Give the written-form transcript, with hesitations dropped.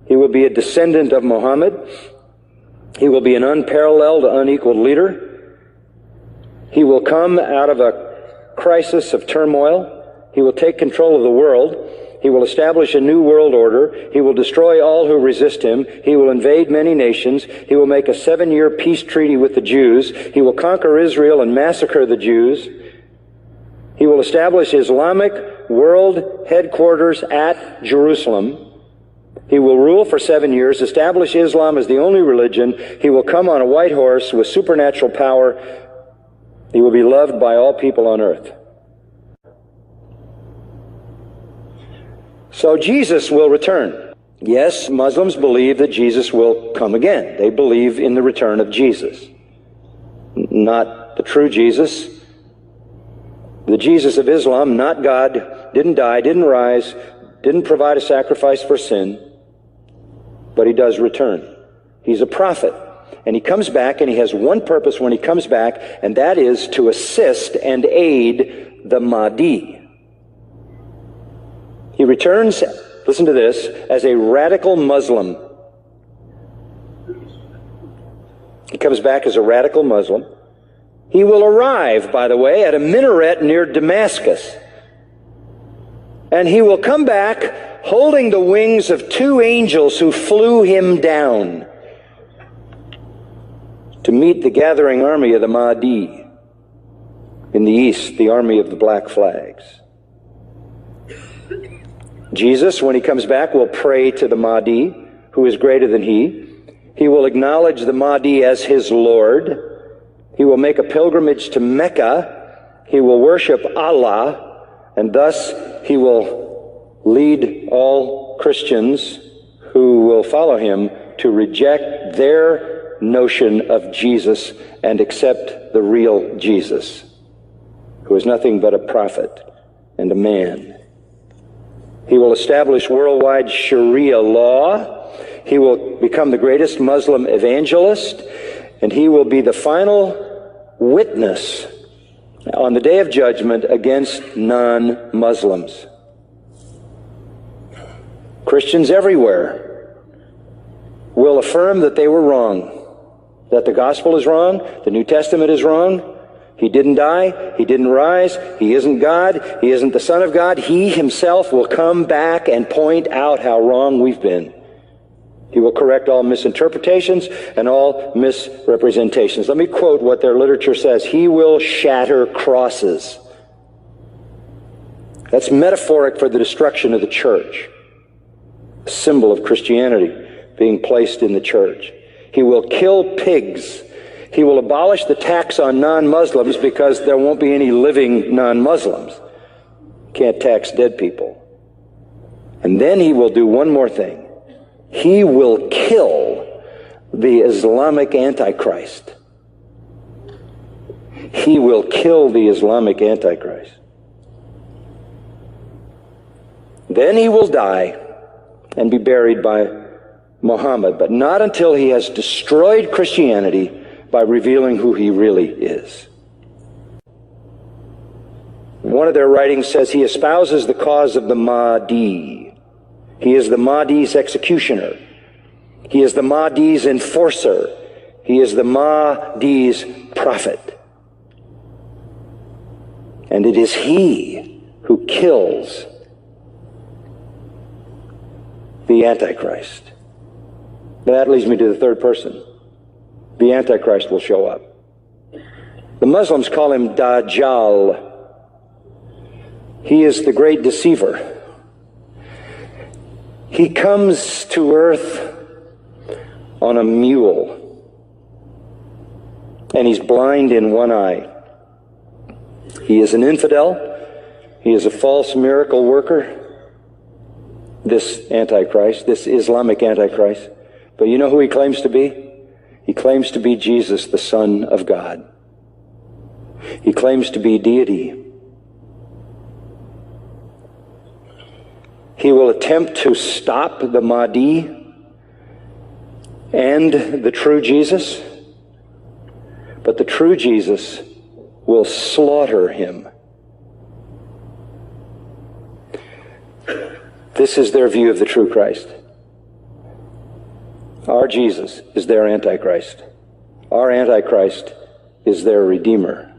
He will be a descendant of Muhammad. He will be an unparalleled, unequaled leader. He will come out of a crisis of turmoil. He will take control of the world. He will establish a new world order. He will destroy all who resist him. He will invade many nations. He will make a 7-year peace treaty with the Jews. He will conquer Israel and massacre the Jews. He will establish Islamic world headquarters at Jerusalem. He will rule for 7 years, establish Islam as the only religion. He will come on a white horse with supernatural power. He will be loved by all people on earth. So Jesus will return. Yes, Muslims believe that Jesus will come again. They believe in the return of Jesus. Not the true Jesus. The Jesus of Islam, not God, didn't die, didn't rise, didn't provide a sacrifice for sin, but he does return. He's a prophet. And he comes back, and he has one purpose when he comes back, and that is to assist and aid the Mahdi. He returns, listen to this, as a radical Muslim. He comes back as a radical Muslim. He will arrive, by the way, at a minaret near Damascus. And he will come back holding the wings of 2 angels who flew him down to meet the gathering army of the Mahdi. In the east, the army of the black flags. Jesus, when he comes back, will pray to the Mahdi, who is greater than he. He will acknowledge the Mahdi as his Lord. He will make a pilgrimage to Mecca. He will worship Allah, and thus he will lead all Christians who will follow him to reject their notion of Jesus and accept the real Jesus, who is nothing but a prophet and a man. He will establish worldwide Sharia law. He will become the greatest Muslim evangelist, and he will be the final witness on the day of judgment against non-Muslims. Christians everywhere will affirm that they were wrong, that the gospel is wrong, the New Testament is wrong. He didn't die, he didn't rise, he isn't God, he isn't the Son of God. He himself will come back and point out how wrong we've been. He will correct all misinterpretations and all misrepresentations. Let me quote what their literature says. He will shatter crosses. That's metaphoric for the destruction of the church, a symbol of Christianity being placed in the church. He will kill pigs. He will abolish the tax on non-Muslims because there won't be any living non-Muslims. Can't tax dead people. And then he will do one more thing. He will kill the Islamic Antichrist. He will kill the Islamic Antichrist. Then he will die and be buried by Muhammad, but not until he has destroyed Christianity by revealing who he really is. One of their writings says he espouses the cause of the Mahdi. He is the Mahdi's executioner. He is the Mahdi's enforcer. He is the Mahdi's prophet. And it is he who kills the Antichrist. That leads me to the third person. The Antichrist will show up. The Muslims call him Dajjal. He is the great deceiver. He comes to earth on a mule, and he's blind in one eye. He is an infidel. He is a false miracle worker, this Antichrist, this Islamic Antichrist. But you know who he claims to be? He claims to be Jesus, the Son of God. He claims to be deity. He will attempt to stop the Mahdi and the true Jesus, but the true Jesus will slaughter him. This is their view of the true Christ. Our Jesus is their Antichrist. Our Antichrist is their Redeemer.